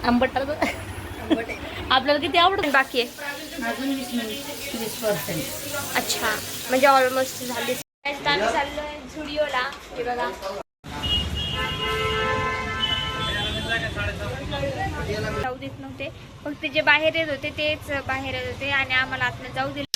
आंबट आपल्याला किती आवडत बाकी आहे अजून 20% अच्छा म्हणजे ऑलमोस्ट झाली आम्ही चाललोय झुडिओला हे बघा जाऊ देत नव्हते फक्त जे बाहेर येत होते तेच बाहेर येत होते आणि आम्हाला आतमध्ये जाऊ दिले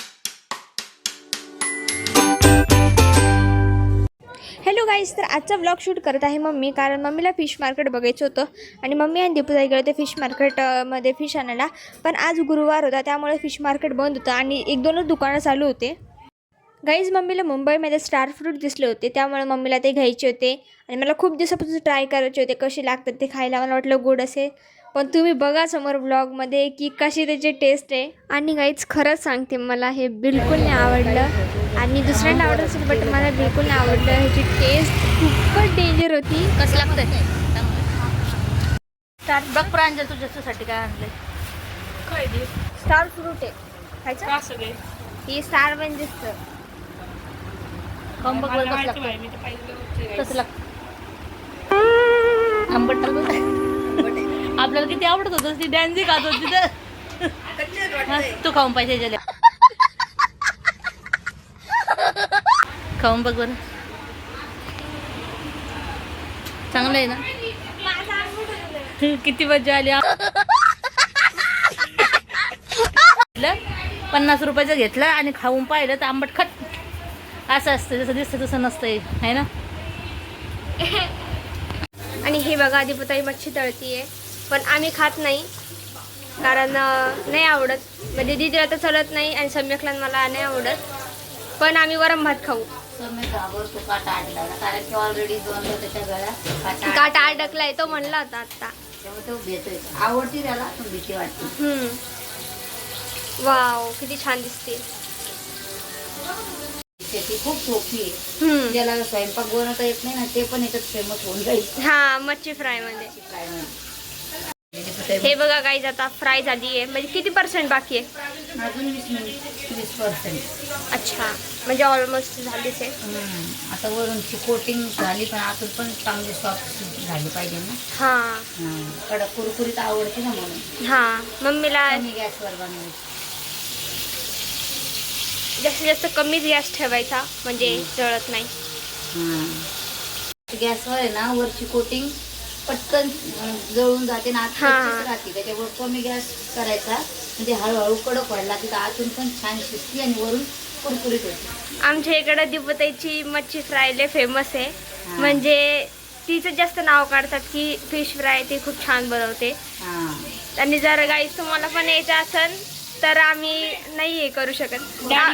हॅलो गाईज तर आजचा ब्लॉग शूट करत आहे मम्मी कारण मम्मीला फिश मार्केट बघायचं होतं आणि मम्मी आणि दीपूताई गेले होते फिश मार्केटमध्ये फिश आणायला पण आज गुरुवार होता त्यामुळे फिश मार्केट बंद होतं आणि एक दोनच दुकानं चालू होते गाईज मम्मीला मुंबईमध्ये स्टार फ्रूट दिसले होते त्यामुळे मम्मीला ते घ्यायचे होते आणि मला खूप दिवसापासून ट्राय करायचे होते कसे लागतात ते खायला मला वाटलं गोड असेल पण तुम्ही बघा समोर ब्लॉगमध्ये की कशी त्याची टेस्ट आहे आणि गाईज खरंच सांगते मला हे बिलकुल नाही आवडलं आणि दुसऱ्यांना आवडत असेल बट मला बिलकुल नाही आवडलं ह्याची टेस्ट खूपच डेंजर होती कसं लागतंय स्टार बघ प्रांजल तुझ्यासाठी काय आणलंय काय दे स्टार फ्रूट आहे खायचं का सगळे ही स्टार पण दिसतं बघ कसं लागतं आंबट आपल्याला किती आवडत होतं ती डॅन्सी खात होती तर तू खाऊन पाहिजे ज्याला खाऊन बघ बरं चांगलं आहे ना किती मजा आली 50 रुपयाचं घेतलं आणि खाऊन पाहिलं तर आंबट खट असं असतं जसं दिसतं तसं नसतंय है ना आणि हे बघा दीपूताई मच्छी तळतीये पण आम्ही खात नाही कारण नाही आवडत म्हणजे दीदीला तर चलत नाही आणि सम्यकला मला नाही आवडत पण आम्ही वरम भात खाऊ कारण की ऑलरेडी त्याच्या गळ्यात काटा अडकलाय तो म्हणला होता आता तो भेटतोय आवडती त्याला पण भीती वाटते वाव किती छान दिसते ती खूप सोपी आहे ज्याला स्वयंपाक बनवता येत नाही ना ते पण याच्यात फेमस होऊन जाईल हा मच्छी फ्राय मध्ये हे बघा गाईज आता फ्राय झाली आहे म्हणजे किती % बाकी आहे अजून 20% अच्छा म्हणजे ऑलमोस्ट झालीच आहे आता वरूनची कोटिंग झाली पण आतून पण चांगली सॉफ्ट झाली पाहिजे ना हा कडक कुरकुरीत आवडते ना म्हणून हा मम्मीला गॅसवर बनवायची जास्तीत जास्त कमीच गॅस ठेवायचा म्हणजे जळत नाही गॅसवर आहे ना वरची कोटिंग पटकन जळून जाते ना आत राहते त्याच्यावर कमी गॅस करायचा म्हणजे हळूहळू कडक व्हायला लागते तर आतून पण छान शिजते आणि वरून कुरकुरीत होते आमच्या इकडे दीपूताईची मच्छी फ्राय लय फेमस आहे म्हणजे तिचं जास्त नाव काढतात की फिश फ्राय ती खूप छान बनवते आणि जर गाईस तुम्हाला पण यायचं असेल तर आम्ही नाही हे करू शकत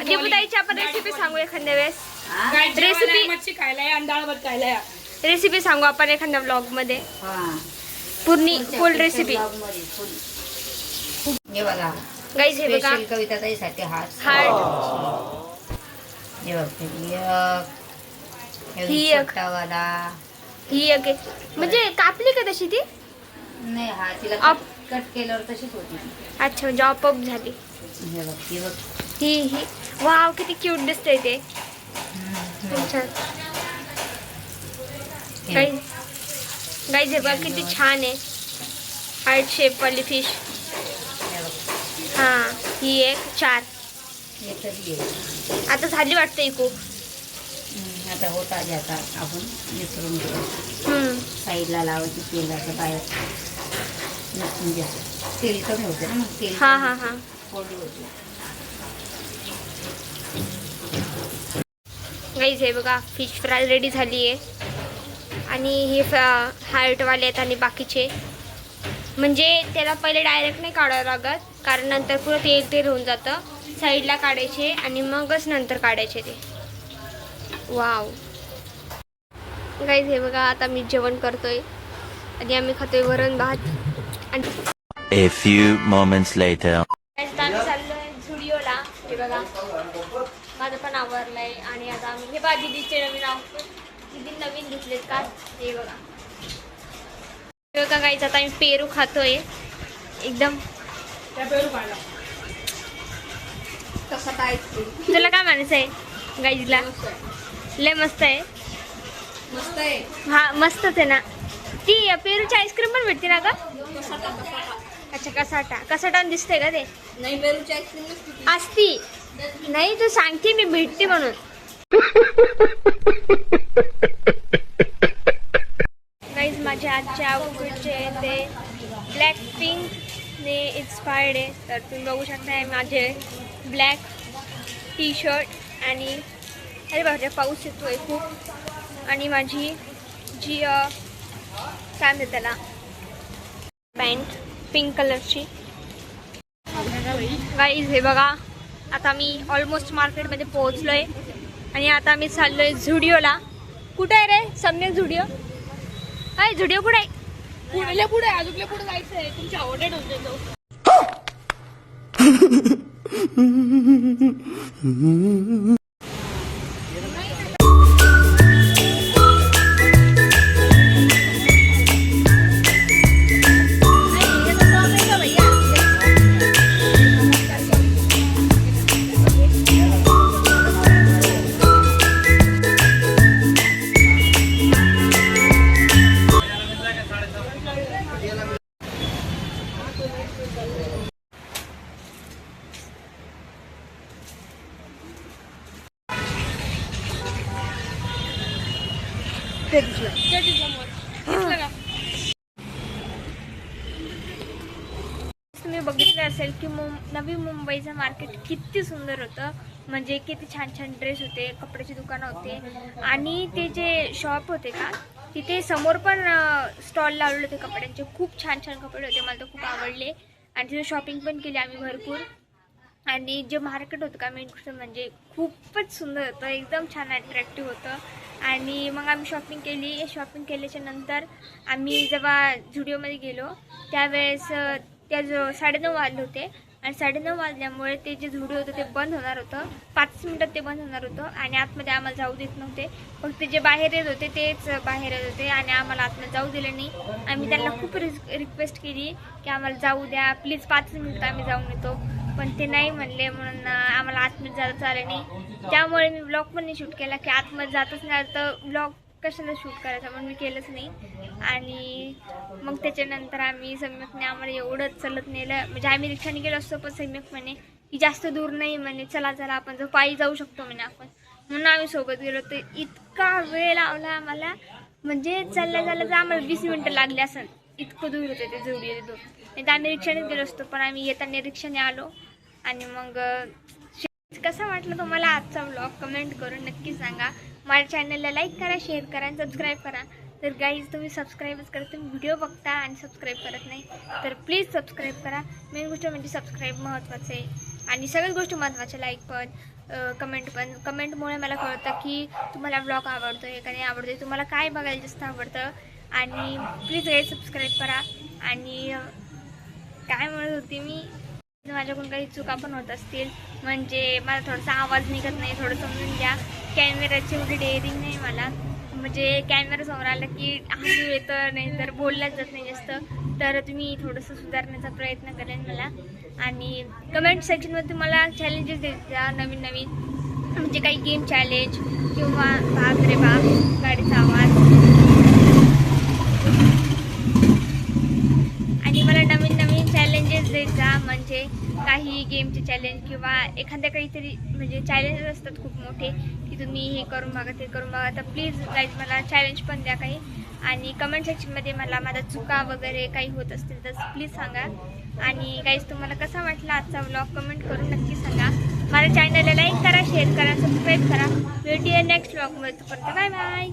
दीपूताईची आपण रेसिपी सांगू एखाद्या वेळेस रेसिपी मच्छी खायला आणि डाळ भात खायला रेसिपी सांगू आपण एखाद्या ब्लॉग मध्ये फुल रेसिपी हे बघा गाईज हे बघा कविताताईसाठी हार्ट ही एक म्हणजे कापली का तशी ती नाही हा तिला कट केल्यावर तशीच होती अच्छा म्हणजे ऑपअप झाली हे बघ ही बघ ही वाव किती क्यूट दिसतंय ते छान गाईज हे बघा किती छान आहे हार्ट शेप वाली फिश हा ही एक 4 आता झाली वाटतं इको आता होत आली आता आपण मिसळून घेऊ साईडला लावायची तेलाचं बाहेर म्हणजे तेल कमी होते ना मग तेल हा फोडली होती गाईज हे बघा फिश फ्राय रेडी झाली आहे आणि हे हार्टवाले आहेत आणि बाकीचे म्हणजे त्याला पहिले डायरेक्ट नाही काढावं लागत कारण नंतर पुरं तेल होऊन जातं साईडला काढायचे आणि मगच नंतर काढायचे ते वाव गाईज हे बघा आता मी जेवण करतोय आणि आम्ही खातोय वरण भात आणि A few moments later. आम्ही चाललोय झुडिओला हे बघा माझं पण आवरलंय आणि आता आम्ही हे बघा दीदीचे नवीन घेतलेत का हे बघा गाईज आता आम्ही पेरू खातोय एकदम तुला काय म्हणायचं आहे गाईजला लय मस्त आहे मस्त आहे हा मस्तच आहे ना ती पेरूची आईस्क्रीम पण भेटते ना का अच्छा कसाटा दिसतंय का ते? नाही मेरूची आईस्क्रीम नसते. असती नाही तू सांगते मी भेटते म्हणून. गाईज माझ्या आजच्या आउटफिटचे ते ब्लॅक पिंक ने इन्स्पायर्ड आहे. तर तुम्ही बघू शकता माझे ब्लॅक टी शर्ट आणि अरे बाबा पाऊस येतोय खूप. आणि माझी जी काय म्हणते त्याला पॅन्ट पिंक कलरची. गाईज हे बघा आता मी ऑलमोस्ट मार्केटमध्ये पोहोचलोय आणि आता आम्ही चाललोय झुडिओला. कुठं आहे रे सम्यक झुडिओ? काय झुडिओ कुठं आहे? पुढे अजून पुढे जायचं आहे. तुमच्या ऑर्डर होते तुम्ही बघितलं असेल की नवी मुंबईचं मार्केट किती सुंदर होतं. म्हणजे किती छान छान ड्रेस होते, कपड्याची दुकानं होते आणि ते जे शॉप होते का तिथे समोर पण स्टॉल लावले होते कपड्यांचे. खूप छान छान कपडे होते, मला तर खूप आवडले आणि तिथे शॉपिंग पण केली आम्ही भरपूर. आणि जे मार्केट होतं का मेन गोष्ट म्हणजे खूपच सुंदर होतं, एकदम छान अट्रॅक्टिव्ह होतं. आणि मग आम्ही शॉपिंग केली. शॉपिंग केल्याच्या नंतर आम्ही जेव्हा झुडिओमध्ये गेलो त्यावेळेस त्या 9:30 वाजले होते आणि 9:30 वाजल्यामुळे ते जे झुडिओ होतं ते बंद होणार होतं. 5 मिनिटात ते बंद होणार होतं आणि आतमध्ये आम्हाला जाऊ देत नव्हते. फक्त जे बाहेर येत होते तेच बाहेर येत होते आणि आम्हाला आतमध्ये जाऊ दिलं नाही. आम्ही त्यांना खूप रिक्वेस्ट केली की आम्हाला जाऊ द्या प्लीज, 5 मिनिटं आम्ही जाऊन येतो, पण ते नाही म्हणले. म्हणून आम्हाला आतमध्ये जायचं आलं नाही. त्यामुळे मी ब्लॉग पण नाही शूट केला की आतमध्ये जातच नाही तर ब्लॉग कशाला शूट करायचा, म्हणून मी केलंच नाही. आणि मग त्याच्यानंतर आम्ही सम्यकने आम्हाला एवढं चलत नेलं. म्हणजे आम्ही रिक्षाने गेलो असतो पण सम्यक म्हणे की जास्त दूर नाही म्हणे, चला आपण जर पायी जाऊ शकतो म्हणे आपण, म्हणून आम्ही सोबत गेलो. तर इतका वेळ लावला आम्हाला, म्हणजे चाललं आम्हाला 20 मिनिटं लागली असं, इतकं दूर होते ते झुडिओ दूर. नाही तर आम्ही रिक्षानेच गेलो असतो, पण आम्ही येताना रिक्षाने आलो. आणि मग कसा वाटलं तुम्हाला आजचा व्लॉग कमेंट करून नक्की सांगा. माझ्या चॅनलला लाईक करा, शेअर करा आणि सबस्क्राईब करा. तर गाईज तुम्ही सबस्क्राईबच करा, तुम्ही व्हिडिओ बघता आणि सबस्क्राईब करत नाही तर प्लीज सबस्क्राईब करा. मेन गोष्ट म्हणजे सबस्क्राईब महत्त्वाचं आहे आणि सगळ्याच गोष्टी महत्त्वाच्या, लाईक पण कमेंट पण. कमेंटमुळे मला कळतं की तुम्हाला व्लॉग आवडतो आहे का नाही आवडतो आहे, तुम्हाला काय बघायला जास्त आवडतं. आणि प्लीज गाईज सबस्क्राईब करा. आणि काय म्हणत होती मी, माझ्याकडून काही चुका पण होत असतील म्हणजे मला थोडासा आवाज निघत नाही, थोडं समजून घ्या. कॅमेराची एवढी डेअरिंग नाही मला, म्हणजे कॅमेरा समोर आला की हसू येतं, नाही तर बोललाच जात नाही जास्त. तर तुम्ही थोडंसं सुधारण्याचा प्रयत्न करेन मला. आणि कमेंट सेक्शनमध्ये मला चॅलेंजेस देत जा नवीन नवीन, म्हणजे काही गेम चॅलेंज किंवा भाग रे भाग, गाडीचा आवाज. आणि मला नवीन नवीन चॅलेंजेस देत जा, म्हणजे काही गेमचे चॅलेंज किंवा एखाद्या काहीतरी म्हणजे चॅलेंजेस असतात खूप मोठे की तुम्ही हे करून बघा ते करून बघा. तर प्लीज गाईज मला चॅलेंज पण द्या काही. आणि कमेंट सेक्शनमध्ये मला माझा चुका वगैरे काही होत असतील तर प्लीज सांगा. आणि गाईज तुम्हाला कसा वाटला आजचा व्लॉग कमेंट करून नक्की सांगा. माझ्या चॅनलला लाईक करा, शेअर करा, सबस्क्राईब करा. भेटूया नेक्स्ट व्लॉगमध्ये. तोपर्यंत बाय बाय.